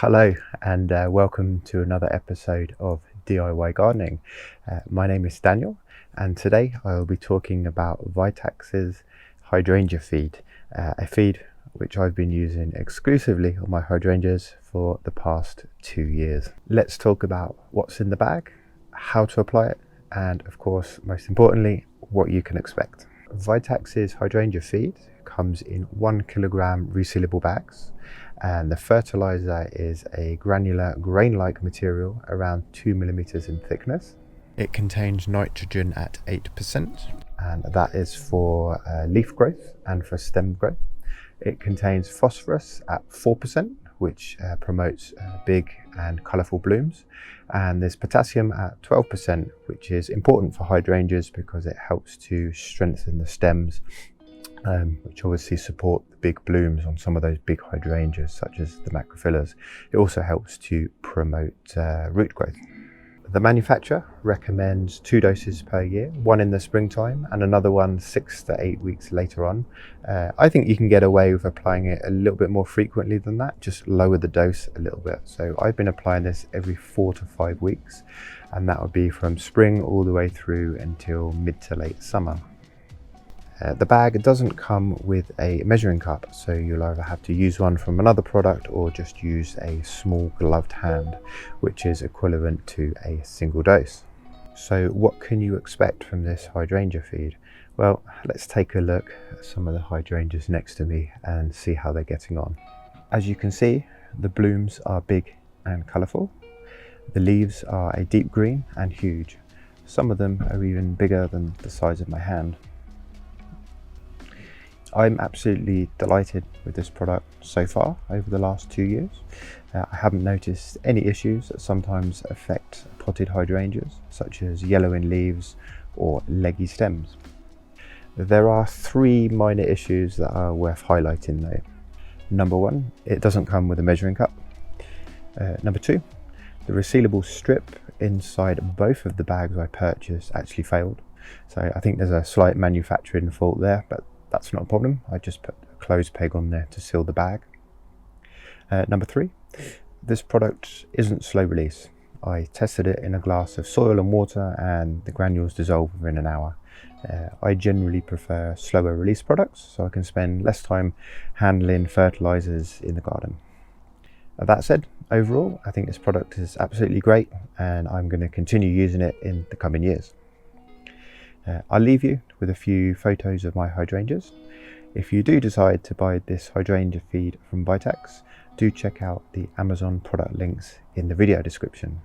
Hello and welcome to another episode of DIY Gardening. My name is Daniel and today I will be talking about Vitax's Hydrangea Feed, a feed which I've been using exclusively on my hydrangeas for the past 2 years. Let's talk about what's in the bag, how to apply it, and of course, most importantly, what you can expect. Vitax's Hydrangea Feed comes in 1 kilogram resealable bags, and the fertiliser is a granular grain-like material around 2 millimeters in thickness. It contains nitrogen at 8%, and that is for leaf growth and for stem growth. It contains phosphorus at 4%, which promotes big and colourful blooms, and there's potassium at 12%, which is important for hydrangeas because it helps to strengthen the stems, which obviously support the big blooms on some of those big hydrangeas such as the macrophyllars. It also helps to promote root growth. The manufacturer recommends 2 doses per year, one in the springtime and another one 6 to 8 weeks later on. I think you can get away with applying it a little bit more frequently than that, just lower the dose a little bit. So I've been applying this every 4 to 5 weeks, and that would be from spring all the way through until mid to late summer. The bag doesn't come with a measuring cup, so you'll either have to use one from another product or just use a small gloved hand, which is equivalent to a single dose. So what can you expect from this hydrangea feed? Well, let's take a look at some of the hydrangeas next to me and see how they're getting on. As you can see, the blooms are big and colourful. The leaves are a deep green and huge. Some of them are even bigger than the size of my hand. I'm absolutely delighted with this product so far over the last 2 years. I haven't noticed any issues that sometimes affect potted hydrangeas, such as yellowing leaves or leggy stems. There are 3 minor issues that are worth highlighting though. Number 1, it doesn't come with a measuring cup. Number 2, the resealable strip inside both of the bags I purchased actually failed. So I think there's a slight manufacturing fault there, but that's not a problem. I just put a closed peg on there to seal the bag. Number 3, this product isn't slow release. I tested it in a glass of soil and water and the granules dissolve within an hour. I generally prefer slower release products so I can spend less time handling fertilisers in the garden. That said, overall, I think this product is absolutely great and I'm going to continue using it in the coming years. I'll leave you with a few photos of my hydrangeas. If you do decide to buy this hydrangea feed from Vitax, do check out the Amazon product links in the video description.